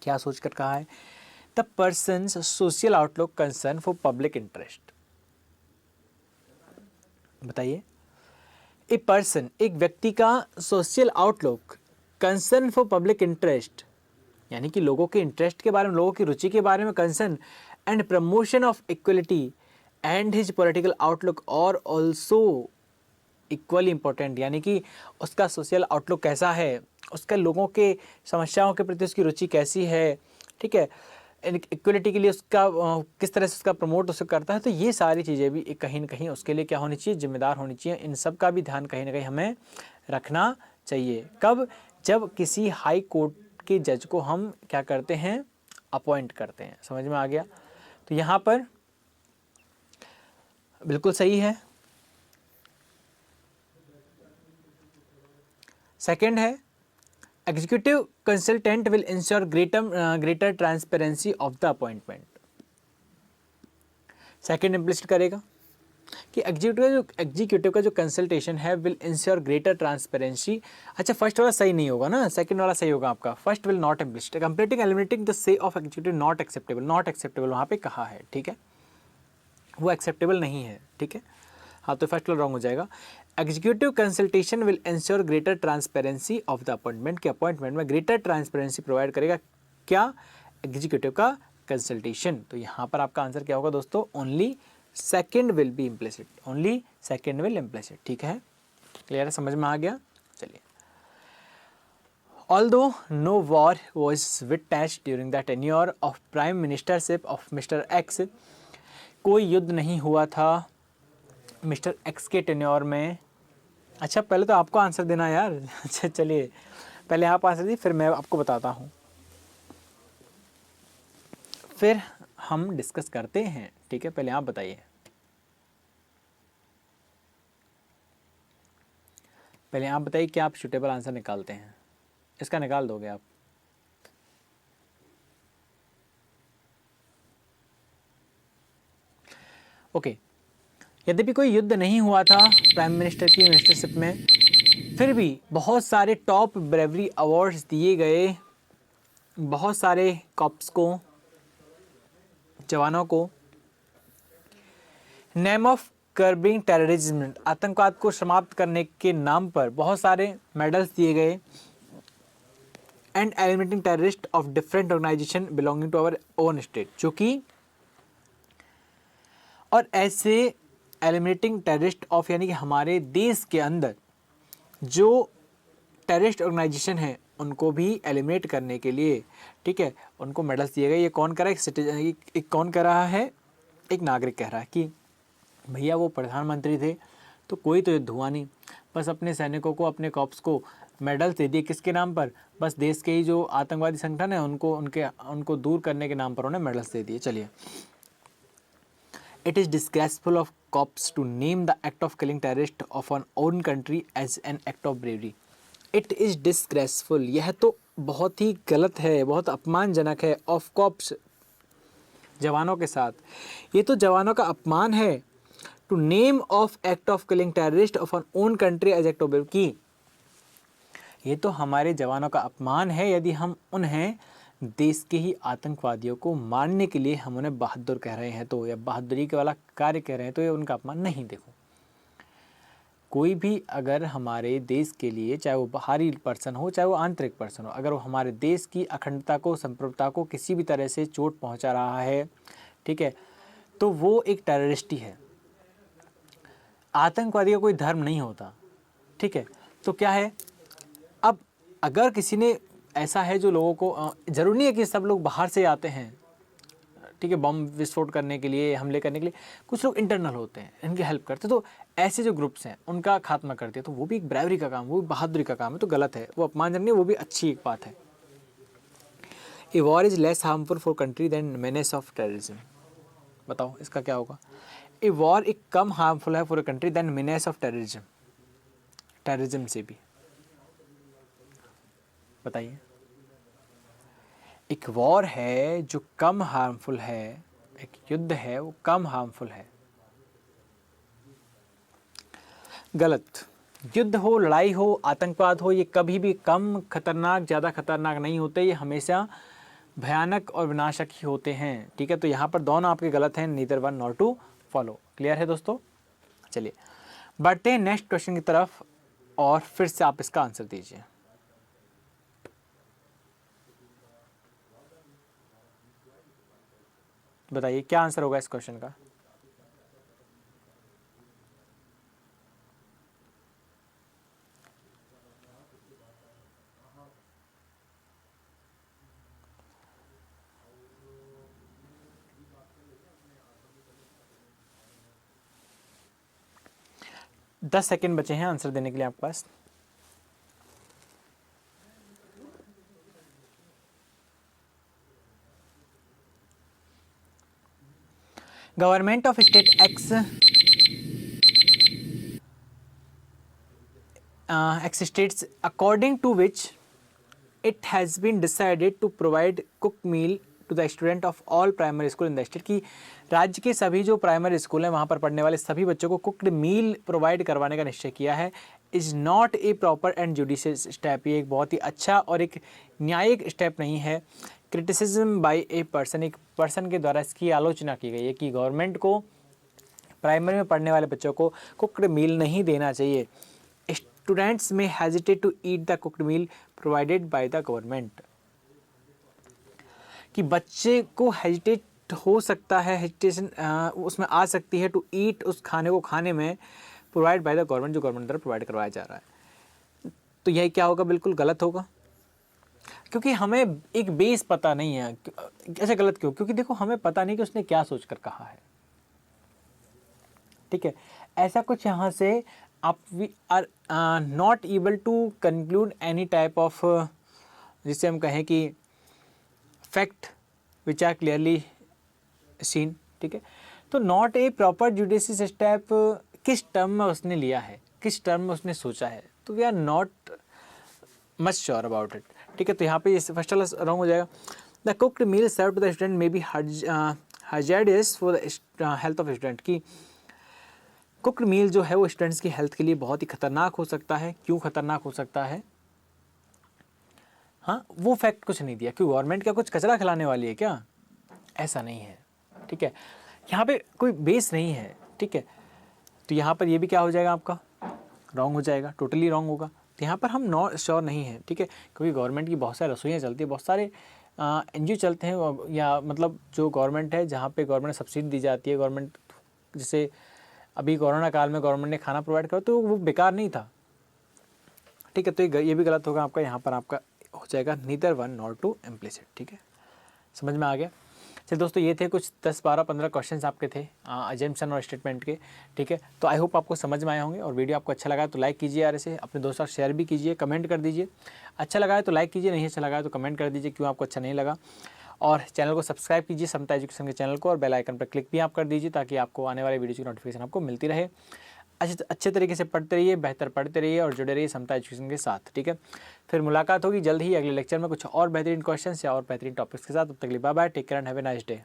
क्या सोचकर कहा है? The persons social outlook concern for public interest. बताइए, ए पर्सन, एक व्यक्ति का social outlook concern for public interest, यानी कि लोगों के इंटरेस्ट के बारे में, लोगों की रुचि के बारे में concern, and promotion of equality and his political outlook और ऑल्सो इक्वली इंपॉर्टेंट, यानी कि उसका सोशल आउटलुक कैसा है, उसका लोगों के समस्याओं के प्रति उसकी रुचि कैसी है, ठीक है, इक्वलिटी के लिए उसका किस तरह से उसका प्रमोट उसे करता है। तो ये सारी चीज़ें भी कहीं ना कहीं उसके लिए क्या होनी चाहिए? जिम्मेदार होनी चाहिए। इन सब का भी ध्यान कहीं ना कहीं हमें रखना चाहिए। कब? जब किसी हाई कोर्ट के जज को हम क्या करते हैं? अपॉइंट करते हैं। समझ में आ गया? तो यहाँ पर बिल्कुल सही है। सेकंड है executive consultant will ensure greater transparency of the appointment. Second implicit करेगा कि एग्जीक्यूटिव का जो कंसल्टेशन है विल इंश्योर ग्रेटर ट्रांसपेरेंसी। अच्छा, फर्स्ट वाला सही नहीं होगा ना, सेकंड वाला सही होगा आपका। First will not implicit, completing eliminating the से of executive not acceptable. Not acceptable वहाँ पे कहा है, ठीक है, वो एक्सेप्टेबल नहीं है, ठीक है। हाँ, तो फर्स्ट वाला रॉन्ग हो जाएगा। Executive consultation will ensure greater transparency of the appointment, के अपॉइंटमेंट में ग्रेटर ट्रांसपेरेंसी प्रोवाइड करेगा क्या, एग्जीक्यूटिव का कंसल्टेशन। तो यहाँ पर आपका आंसर क्या होगा दोस्तों, only second will be implicit, only second will implicit, ठीक है। क्लियर है, समझ में आ गया। चलिए, although no war was witnessed during the tenure of prime ministership of Mr. X, कोई युद्ध नहीं हुआ था मिस्टर एक्स के टेन्योर में। अच्छा, पहले तो आपको आंसर देना यार। अच्छा चलिए, पहले आप आंसर दी, फिर मैं आपको बताता हूँ, फिर हम डिस्कस करते हैं, ठीक है। पहले आप बताइए, पहले आप बताइए क्या आप सूटेबल आंसर निकालते हैं। इसका निकाल दोगे आप? ओके, यद्यपि कोई युद्ध नहीं हुआ था प्राइम मिनिस्टर की मिनिस्टरशिप में, फिर भी बहुत सारे टॉप ब्रेवरी अवार्ड्स दिए गए बहुत सारे कॉप्स को, जवानों को। नेम ऑफ कर्बिंग टेररिज्म, आतंकवाद को समाप्त करने के नाम पर बहुत सारे मेडल्स दिए गए। And eliminating terrorist of different organisation belonging to our own state, जो कि और ऐसे एलिमिनेटिंग टेररिस्ट ऑफ यानी कि हमारे देश के अंदर जो टेररिस्ट ऑर्गेनाइजेशन है उनको भी एलिमिनेट करने के लिए, ठीक है, उनको मेडल्स दिए गए। ये कौन कर रहा है, एक सिटीजन, एक कौन कर रहा है, एक नागरिक कह रहा है कि भैया वो प्रधानमंत्री थे तो कोई तो युद्ध हुआ नहीं, बस अपने सैनिकों को, अपने कॉप्स को मेडल्स दे दिए, किसके नाम पर, बस देश के ही जो आतंकवादी संगठन है उनको दूर करने के नाम पर उन्हें मेडल्स दे दिए। चलिए, it is disgraceful of cops to name the act of killing terrorist of on own country as an act of bravery. It is disgraceful, यह तो बहुत ही गलत है, बहुत अपमानजनक है। ऑफ कॉप्स, जवानों के साथ, ये तो जवानों का अपमान है। To name of act of killing terrorist of on own country as act of bravery, ये तो हमारे जवानों का अपमान है यदि हम उन्हें देश के ही आतंकवादियों को मारने के लिए हम उन्हें बहादुर कह रहे हैं तो, या बहादुरी के वाला कार्य कह रहे हैं तो, ये उनका अपमान नहीं। देखो, कोई भी अगर हमारे देश के लिए, चाहे वो बाहरी पर्सन हो चाहे वो आंतरिक पर्सन हो, अगर वो हमारे देश की अखंडता को, संप्रभुता को किसी भी तरह से चोट पहुंचा रहा है, ठीक है, तो वो एक टेररिस्ट ही है। आतंकवादी का कोई धर्म नहीं होता, ठीक है। तो क्या है, अब अगर किसी ने ऐसा है जो लोगों को, ज़रूरी नहीं है कि सब लोग बाहर से आते हैं, ठीक है, बम विस्फोट करने के लिए, हमले करने के लिए, कुछ लोग इंटरनल होते हैं, इनकी हेल्प करते हैं, तो ऐसे जो ग्रुप्स हैं उनका खात्मा करते हैं, तो वो भी एक ब्रेवरी का काम, वो भी बहादुरी का काम है, तो गलत है, वो अपमानजनक नहीं, वो भी अच्छी एक बात है। A war is less harmful for country than menace of terrorism. बताओ इसका क्या होगा। ए वॉर एक कम हार्मफुल है for a country than menace of terrorism, terrorism से भी। बताइए, एक वॉर है जो कम हार्मफुल है, एक युद्ध है वो कम हार्मफुल है, गलत। युद्ध हो, लड़ाई हो, आतंकवाद हो, ये कभी भी कम खतरनाक, ज़्यादा खतरनाक नहीं होते, ये हमेशा भयानक और विनाशक ही होते हैं, ठीक है। तो यहाँ पर दोनों आपके गलत हैं, neither one not two follow. Clear है दोस्तों। चलिए, बढ़ते हैं नेक्स्ट क्वेश्चन की तरफ, और फिर से आप इसका आंसर दीजिए। बताइए क्या आंसर होगा इस क्वेश्चन का। दस सेकेंड बचे हैं आंसर देने के लिए आपके पास। Government of state act states according to which it has been decided to provide cooked meal to the student of all primary school in the state, कि राज्य के सभी जो प्राइमरी स्कूल हैं वहाँ पर पढ़ने वाले सभी बच्चों को कुक्ड मील प्रोवाइड करवाने का निश्चय किया है, is not a proper and judicious step. ये एक बहुत ही अच्छा और एक न्यायिक स्टेप नहीं है। क्रिटिसिज्म बाय ए पर्सन, एक पर्सन के द्वारा इसकी आलोचना की गई है कि गवर्नमेंट को प्राइमरी में पढ़ने वाले बच्चों को कुक्ड मील नहीं देना चाहिए। स्टूडेंट्स में hesitate to eat the cooked meal provided by the government, कि बच्चे को हेजिटेट हो सकता है, हेजिटेशन उसमें आ सकती है टू ईट, उस खाने को खाने में, प्रोवाइड बाय द गवर्नमेंट, जो गवर्नमेंट द्वारा प्रोवाइड करवाया जा रहा है। तो यही क्या होगा, बिल्कुल गलत होगा, क्योंकि हमें एक बेस पता नहीं है। ऐसे गलत क्यों? क्योंकि देखो हमें पता नहीं कि उसने क्या सोचकर कहा है, ठीक है। ऐसा कुछ यहाँ से आप we are not able to conclude any type of, जिसे हम कहें कि fact which are clearly seen, ठीक है। तो not a proper judicious step किस टर्म में उसने लिया है, किस टर्म में उसने सोचा है, तो we are not much sure about it, ठीक है। तो यहाँ पे फर्स्ट वाला रॉन्ग हो जाएगा। The cooked meal serve to the student may be hazardous for the health of student, की कुक्ड मील जो है वो स्टूडेंट्स की हेल्थ के लिए बहुत ही खतरनाक हो सकता है। क्यों खतरनाक हो सकता है? हाँ, वो फैक्ट कुछ नहीं दिया। क्यों, गवर्नमेंट क्या कुछ कचरा खिलाने वाली है क्या? ऐसा नहीं है, ठीक है। यहाँ पे कोई बेस नहीं है, ठीक है। तो यहाँ पर ये भी क्या हो जाएगा, आपका रॉन्ग हो जाएगा, टोटली रॉन्ग होगा। तो यहाँ पर हम नॉट श्योर नहीं है, ठीक है, क्योंकि गवर्नमेंट की बहुत सारी रसोइयाँ चलती है, बहुत सारे NGO चलते हैं, या मतलब जो गवर्नमेंट है, जहाँ पे गवर्नमेंट सब्सिडी दी जाती है, गवर्नमेंट जैसे अभी कोरोना काल में गवर्नमेंट ने खाना प्रोवाइड करा, तो वो बेकार नहीं था, ठीक है। तो ये भी गलत होगा आपका। यहाँ पर आपका हो जाएगा neither one nor two implicit, ठीक है। समझ में आ गया? चलिए दोस्तों, ये थे कुछ 10, 12, 15 क्वेश्चंस आपके थे अजम्पशन और स्टेटमेंट के, ठीक है। तो आई होप आपको समझ में आए होंगे, और वीडियो आपको अच्छा लगा तो लाइक कीजिए, यार इसे अपने दोस्तों से शेयर भी कीजिए, कमेंट कर दीजिए। अच्छा लगा है तो लाइक कीजिए, नहीं अच्छा लगा है तो कमेंट कर दीजिए क्यों आपको अच्छा नहीं लगा। और चैनल को सब्सक्राइब कीजिए समता एजुकेशन के चैनल को, और बेल आइकन पर क्लिक भी आप कर दीजिए, ताकि आपको आने वाले वीडियो की नोटिफिकेशन आपको मिलती रहे। अच्छे तरीके से पढ़ते रहिए, बेहतर पढ़ते रहिए, और जुड़े रहिए समता एजुकेशन के साथ, ठीक है। फिर मुलाकात होगी जल्द ही अगले लेक्चर में कुछ और बेहतरीन क्वेश्चंस या और बेहतरीन टॉपिक्स के साथ। तब तक के लिए bye bye, take care and have a nice day.